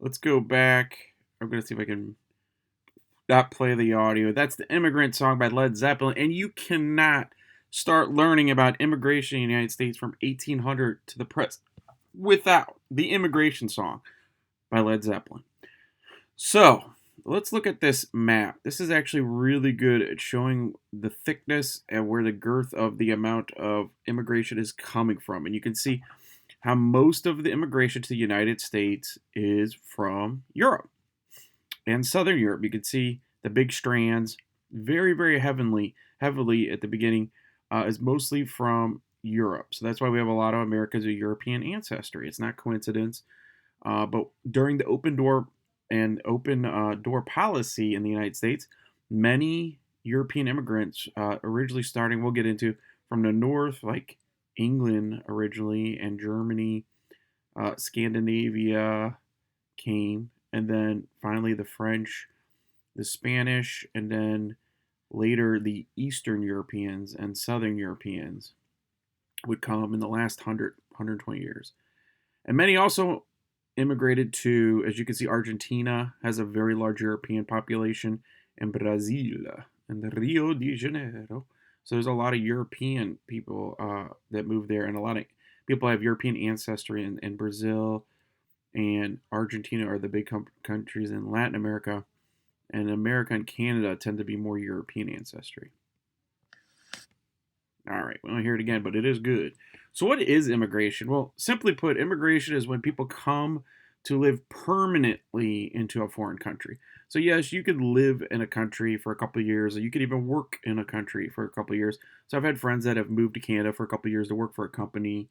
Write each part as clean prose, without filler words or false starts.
let's go back. I'm going to see if I can not play the audio. That's the Immigrant Song by Led Zeppelin. And you cannot start learning about immigration in the United States from 1800 to the present without the Immigration Song by Led Zeppelin. So, let's look at this map. This is actually really good at showing the thickness and where the girth of the amount of immigration is coming from. And you can see how most of the immigration to the United States is from Europe and Southern Europe. You can see the big strands, very, very heavily at the beginning, is mostly from Europe. So that's why we have a lot of Americans of European ancestry. It's not coincidence. But during the open door policy in the United States, many European immigrants, originally starting, we'll get into, from the north, like England originally, and Germany, Scandinavia came, and then finally the French, the Spanish, and then later the Eastern Europeans and Southern Europeans would come in the last 120 years. And many also immigrated to, as you can see, Argentina has a very large European population, and Brazil, and Rio de Janeiro. So there's a lot of European people that move there, and a lot of people have European ancestry in Brazil and Argentina are the big countries in Latin America, and America and Canada tend to be more European ancestry. All right, we don't hear it again, but it is good. So, what is immigration? Well, simply put, immigration is when people come to live permanently into a foreign country. So, yes, you could live in a country for a couple of years, or you could even work in a country for a couple of years. So, I've had friends that have moved to Canada for a couple of years to work for a company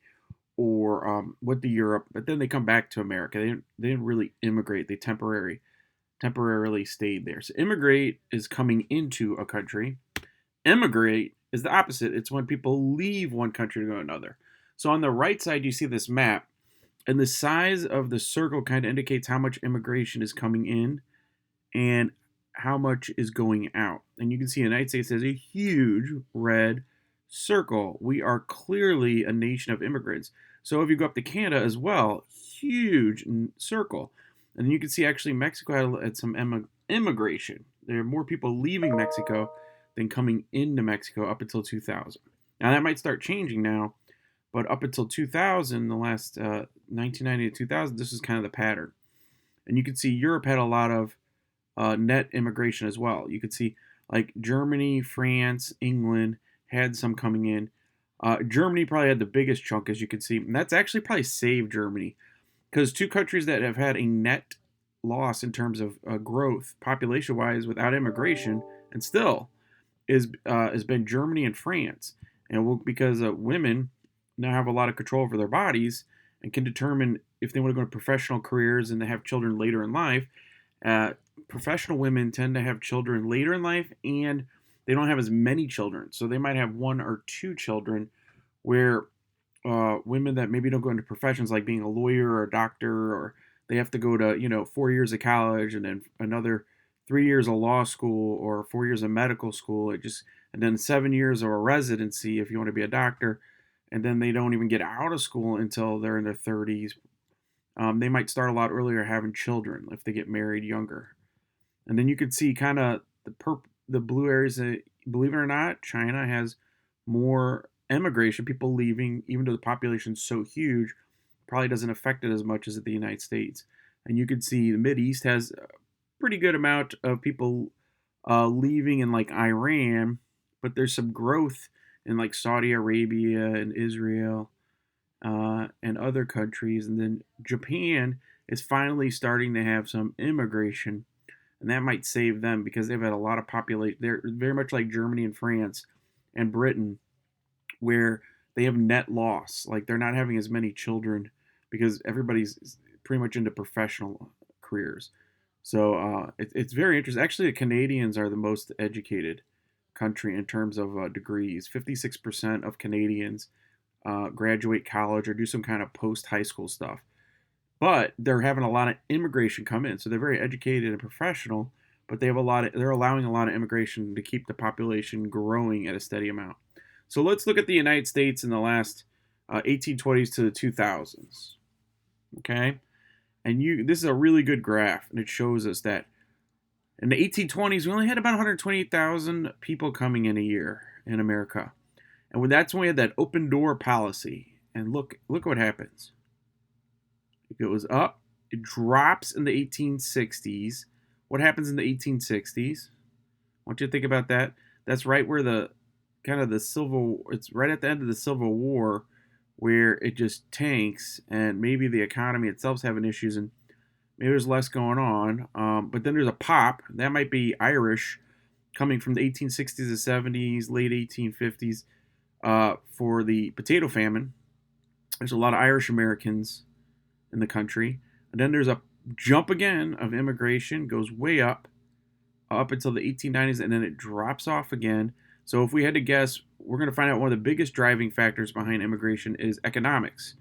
or went to Europe, but then they come back to America. They didn't really immigrate, they temporarily stayed there. So, immigrate is coming into a country. Immigrate is the opposite. It's when people leave one country to go to another. So on the right side, you see this map, and the size of the circle kind of indicates how much immigration is coming in and how much is going out. And you can see the United States has a huge red circle. We are clearly a nation of immigrants. So if you go up to Canada as well, huge circle. And you can see actually Mexico had some immigration. There are more people leaving Mexico than coming into Mexico up until 2000. Now that might start changing now, but up until 2000, the last 1990 to 2000, this is kind of the pattern. And you can see Europe had a lot of net immigration as well. You could see like Germany, France, England had some coming in. Germany probably had the biggest chunk, as you can see, and that's actually probably saved Germany, because two countries that have had a net loss in terms of growth, population-wise, without immigration, and still has been Germany and France, and because women now have a lot of control over their bodies and can determine if they want to go into professional careers and to have children later in life. Professional women tend to have children later in life, and they don't have as many children, so they might have one or two children. Where women that maybe don't go into professions like being a lawyer or a doctor, or they have to go to 4 years of college and then another 3 years of law school or 4 years of medical school, and then 7 years of a residency if you want to be a doctor, and then they don't even get out of school until they're in their 30s. They might start a lot earlier having children if they get married younger. And then you could see kind of the blue areas. Believe it or not, China has more immigration, people leaving, even though the population is so huge, probably doesn't affect it as much as the United States. And you can see the Mideast has a pretty good amount of people leaving in like Iran, but there's some growth in like Saudi Arabia and Israel and other countries. And then Japan is finally starting to have some immigration, and that might save them because they've had a lot of population. They're very much like Germany and France and Britain, where they have net loss. Like they're not having as many children because everybody's pretty much into professional careers. So it's very interesting. Actually, the Canadians are the most educated country in terms of degrees. 56% of Canadians graduate college or do some kind of post-high school stuff. But they're having a lot of immigration come in. So they're very educated and professional, but they're allowing a lot of immigration to keep the population growing at a steady amount. So let's look at the United States in the last 1820s to the 2000s. Okay? And this is a really good graph, and it shows us that in the 1820s we only had about 128,000 people coming in a year in America, and that's when we had that open door policy. And look what happens. It goes up, it drops in the 1860s. What happens in the 1860s? I want you to think about that. That's right where the kind of the civil. It's right at the end of the Civil War, where it just tanks, and maybe the economy itself's having issues, and maybe there's less going on. But then there's a pop that might be Irish, coming from the 1860s to 70s, late 1850s, for the potato famine. There's a lot of Irish Americans in the country, and then there's a jump again of immigration, goes way up until the 1890s, and then it drops off again. So if we had to guess, we're going to find out one of the biggest driving factors behind immigration is economics.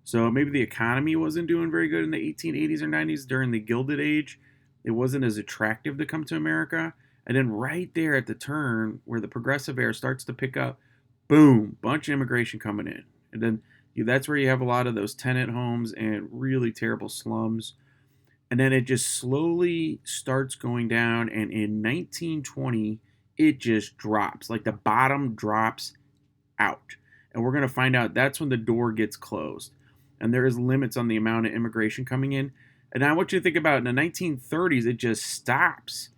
So maybe the economy wasn't doing very good in the 1880s or 90s during the Gilded Age. It wasn't as attractive to come to America. And then right there at the turn where the progressive era starts to pick up, boom, bunch of immigration coming in. And then that's where you have a lot of those tenant homes and really terrible slums. And then it just slowly starts going down. And in 1920, it just drops. Like the bottom drops out. And we're going to find out that's when the door gets closed. And there is limits on the amount of immigration coming in. And I want you to think about in the 1930s, it just stops.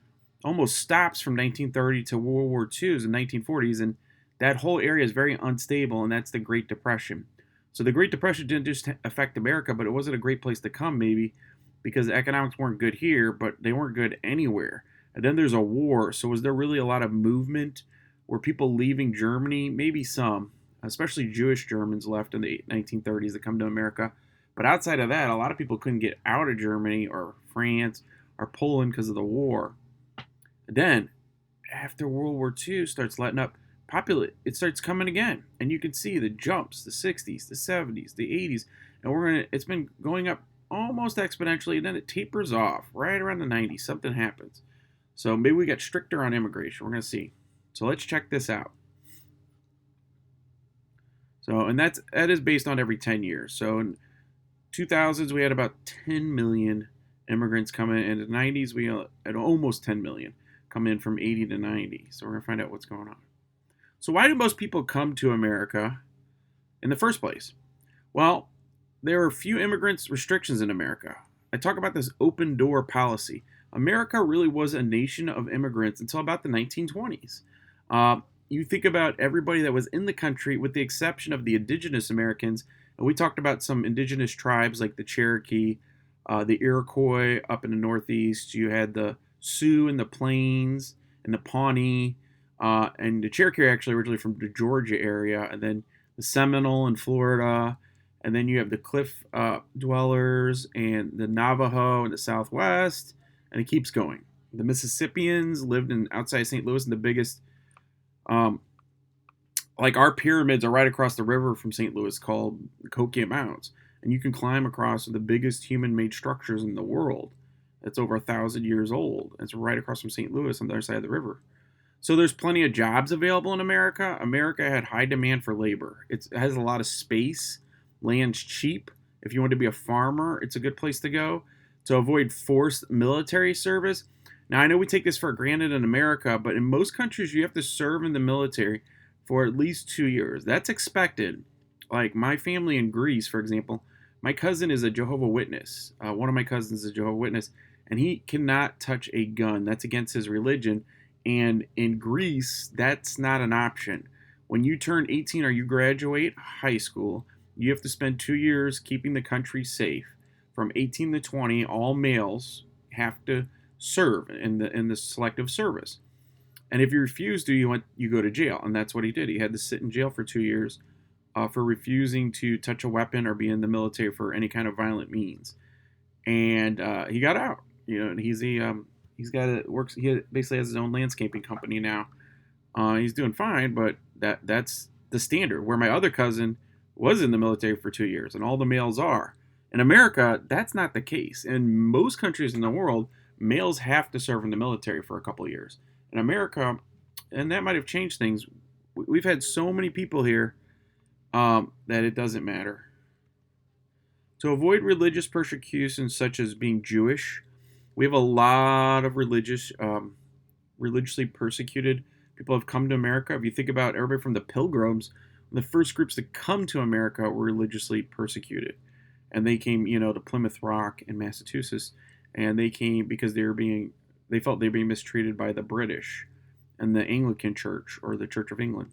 Almost stops from 1930 to World War II's and 1940s. And that whole area is very unstable. And that's the Great Depression. So the Great Depression didn't just affect America, but it wasn't a great place to come maybe because the economics weren't good here, but they weren't good anywhere. And then there's a war. So was there really a lot of movement? Were people leaving Germany? Maybe some, especially Jewish Germans left in the 1930s to come to America. But outside of that, a lot of people couldn't get out of Germany or France or Poland because of the war. And then, after World War II starts letting up, it starts coming again. And you can see the jumps, the 60s, the 70s, the 80s. And it's been going up almost exponentially, and then it tapers off right around the 90s. Something happens. So maybe we get stricter on immigration. We're going to see. So let's check this out. So, and that is based on every 10 years. So in 2000s, we had about 10 million immigrants coming in. In the 90s, we had almost 10 million come in from 80 to 90. So we're going to find out what's going on. So why do most people come to America in the first place? Well, there are few immigrants restrictions in America. I talk about this open door policy. America really was a nation of immigrants until about the 1920s. You think about everybody that was in the country with the exception of the indigenous Americans. And we talked about some indigenous tribes like the Cherokee, the Iroquois up in the Northeast. You had the Sioux in the Plains and the Pawnee. And the Cherokee are actually originally from the Georgia area. And then the Seminole in Florida. And then you have the Cliff Dwellers and the Navajo in the Southwest. And it keeps going. The Mississippians lived outside St. Louis, and the biggest, like our pyramids are right across the river from St. Louis called Cokiat Mountains. And you can climb across the biggest human-made structures in the world. That's over 1,000 years old. It's right across from St. Louis on the other side of the river. So there's plenty of jobs available in America. America had high demand for labor. It has a lot of space. Land's cheap. If you want to be a farmer, it's a good place to go. To avoid forced military service. Now, I know we take this for granted in America, but in most countries, you have to serve in the military for at least 2 years. That's expected. Like my family in Greece, for example, my cousin is a Jehovah's Witness. One of my cousins is a Jehovah's Witness, and he cannot touch a gun. That's against his religion. And in Greece, that's not an option. When you turn 18 or you graduate high school, you have to spend 2 years keeping the country safe. From 18 to 20, all males have to serve in the selective service. And if you refuse to, you go to jail. And that's what he did. He had to sit in jail for 2 years for refusing to touch a weapon or be in the military for any kind of violent means. And he got out. And he basically has his own landscaping company now. He's doing fine, but that's the standard. Where my other cousin was in the military for 2 years, and all the males are. In America, that's not the case. In most countries in the world, males have to serve in the military for a couple of years. In America, and that might have changed things, we've had so many people here that it doesn't matter. To avoid religious persecution, such as being Jewish, we have a lot of religiously persecuted people have come to America. If you think about everybody from the Pilgrims, the first groups that come to America were religiously persecuted, and they came, to Plymouth Rock in Massachusetts, and they came because they felt they were being mistreated by the British and the Anglican Church or the Church of England.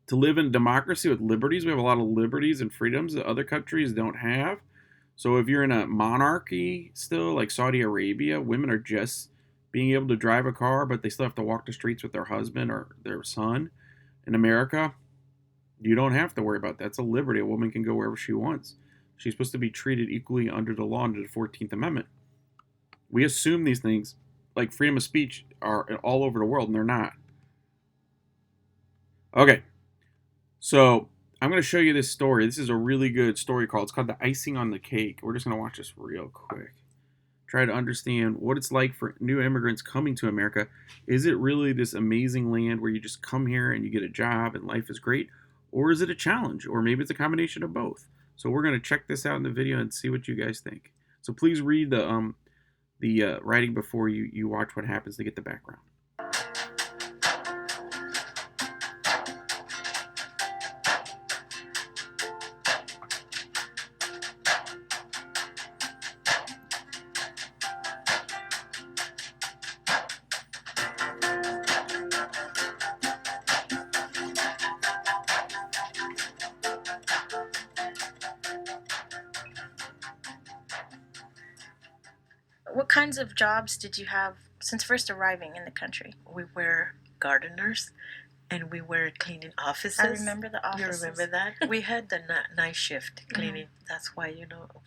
To live in democracy with liberties, we have a lot of liberties and freedoms that other countries don't have. So if you're in a monarchy still, like Saudi Arabia, women are just being able to drive a car, but they still have to walk the streets with their husband or their son. In America, you don't have to worry about that. It's a liberty. A woman can go wherever she wants. She's supposed to be treated equally under the law under the 14th Amendment. We assume these things, like freedom of speech, are all over the world, and they're not. Okay, so I'm going to show you this story. This is a really good story it's called The Icing on the Cake. We're just going to watch this real quick. Try to understand what it's like for new immigrants coming to America. Is it really this amazing land where you just come here and you get a job and life is great? Or is it a challenge? Or maybe it's a combination of both. So we're going to check this out in the video and see what you guys think. So please read the writing before you watch what happens to get the background. What kinds of jobs did you have since first arriving in the country? We were gardeners, and we were cleaning offices. I remember the offices. You remember that? We had the night shift cleaning. Mm-hmm. That's why,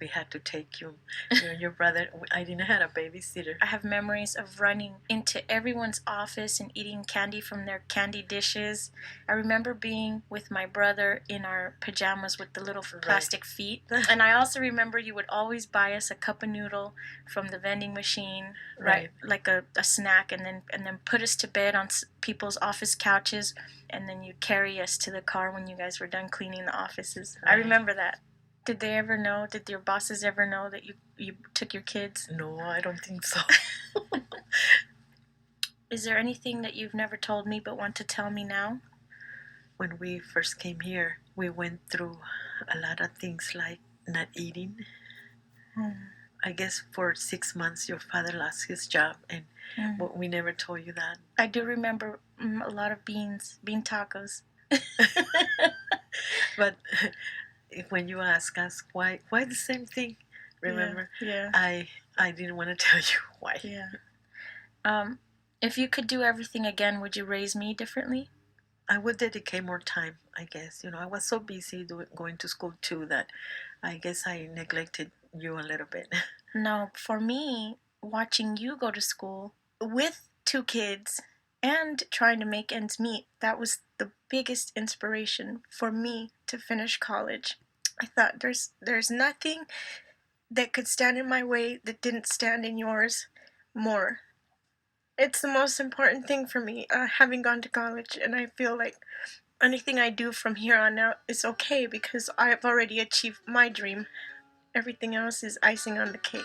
we had to take you and your brother. I didn't have a babysitter. I have memories of running into everyone's office and eating candy from their candy dishes. I remember being with my brother in our pajamas with the little plastic feet. And I also remember you would always buy us a cup of noodle from the vending machine, right? Like a snack, and then put us to bed on people's office couches, and then you'd carry us to the car when you guys were done cleaning the offices. Right. I remember that. Did they ever know? Did your bosses ever know that you took your kids? No, I don't think so. Is there anything that you've never told me but want to tell me now? When we first came here, we went through a lot of things like not eating. I guess for 6 months your father lost his job, and we never told you that. I do remember a lot of bean tacos. But when you ask us why the same thing, remember? Yeah. I didn't want to tell you why. Yeah. If you could do everything again, would you raise me differently? I would dedicate more time, I guess. I was so busy going to school too that I guess I neglected you a little bit. No, for me, watching you go to school with 2 kids and trying to make ends meet, that was the biggest inspiration for me to finish college. I thought there's nothing that could stand in my way that didn't stand in yours more. It's the most important thing for me, having gone to college, and I feel like anything I do from here on out is okay because I've already achieved my dream. Everything else is icing on the cake.